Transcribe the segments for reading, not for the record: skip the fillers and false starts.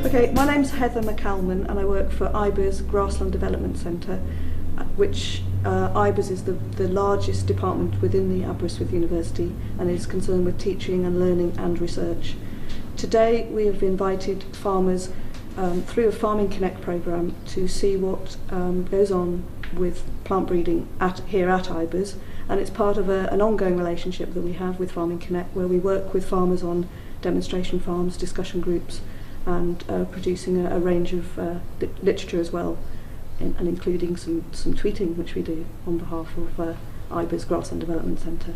Okay, my name's Heather McCalman and I work for IBER's Grassland Development Centre, which IBER's is the largest department within the Aberystwyth University and is concerned with teaching and learning and research. Today we have invited farmers through a Farming Connect programme to see what goes on with plant breeding here at IBER's, and it's part of an ongoing relationship that we have with Farming Connect, where we work with farmers on demonstration farms, discussion groups, and producing a range of literature as well, and including some tweeting which we do on behalf of IBER's Grassland Development Centre.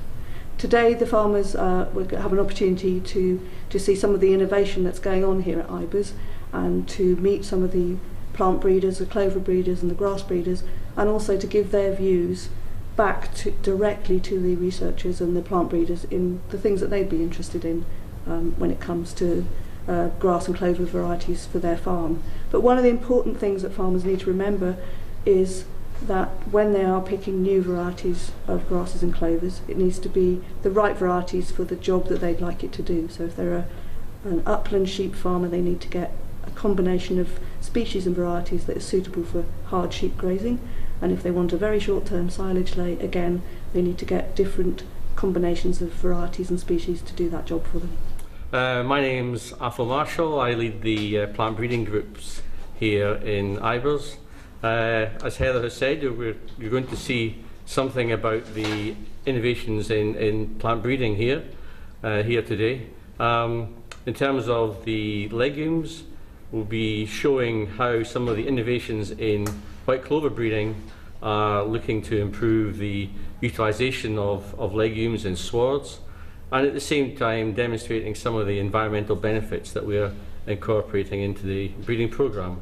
Today the farmers will have an opportunity to see some of the innovation that's going on here at IBER's and to meet some of the plant breeders, the clover breeders and the grass breeders, and also to give their views back directly to the researchers and the plant breeders in the things that they'd be interested in when it comes to grass and clover varieties for their farm. But one of the important things that farmers need to remember is that when they are picking new varieties of grasses and clovers, it needs to be the right varieties for the job that they'd like it to do. So if they're an upland sheep farmer, they need to get a combination of species and varieties that is suitable for hard sheep grazing. And if they want a very short-term silage lay, again, they need to get different combinations of varieties and species to do that job for them. My name's Athol Marshall. I lead the plant breeding groups here in IBER's. As Heather has said, you're going to see something about the innovations in plant breeding here today. In terms of the legumes, we'll be showing how some of the innovations in white clover breeding are looking to improve the utilisation of legumes in swards, and at the same time demonstrating some of the environmental benefits that we are incorporating into the breeding programme.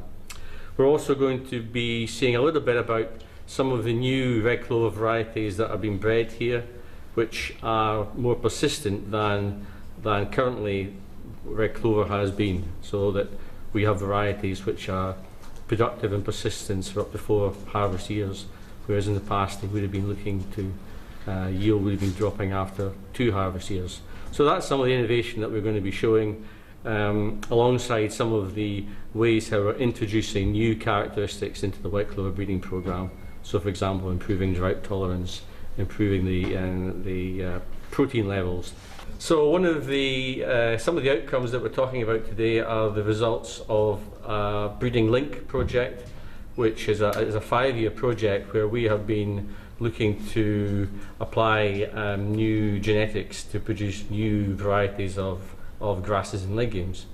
We're also going to be seeing a little bit about some of the new red clover varieties that are being bred here, which are more persistent than currently red clover has been, so that we have varieties which are productive and persistent for up to 4 harvest years, whereas in the past they would have been looking to yield would have been dropping after 2 harvest years. So that's some of the innovation that we're going to be showing, alongside some of the ways how we're introducing new characteristics into the white clover breeding programme. So for example, improving drought tolerance, improving the protein levels. So one of the some of the outcomes that we're talking about today are the results of a Breeding Link project, which is a 5-year project where we have been looking to apply new genetics to produce new varieties of grasses and legumes.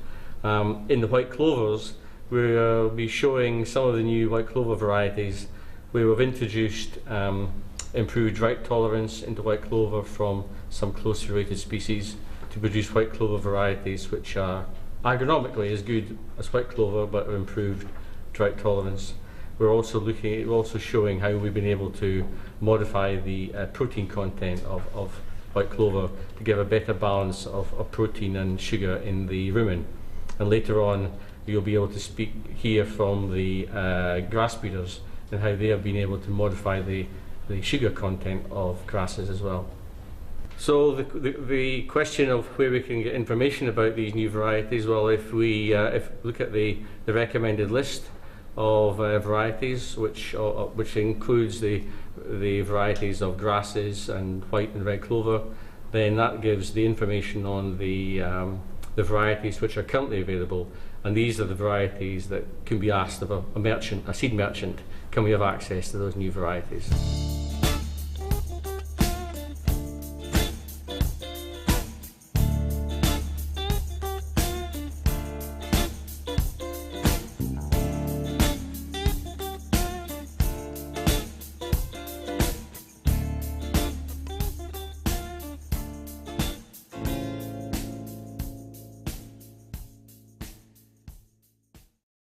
In the white clovers, we'll be showing some of the new white clover varieties where we've introduced improved drought tolerance into white clover from some closely related species to produce white clover varieties which are agronomically as good as white clover but have improved drought tolerance. We're also showing how we've been able to modify the protein content of white clover to give a better balance of protein and sugar in the rumen. And later on you'll be able to hear from the grass breeders and how they have been able to modify the sugar content of grasses as well. So the question of where we can get information about these new varieties, well, if we look at the recommended list of varieties, which includes the varieties of grasses and white and red clover, then that gives the information on the varieties which are currently available, and these are the varieties that can be asked of a seed merchant, can we have access to those new varieties?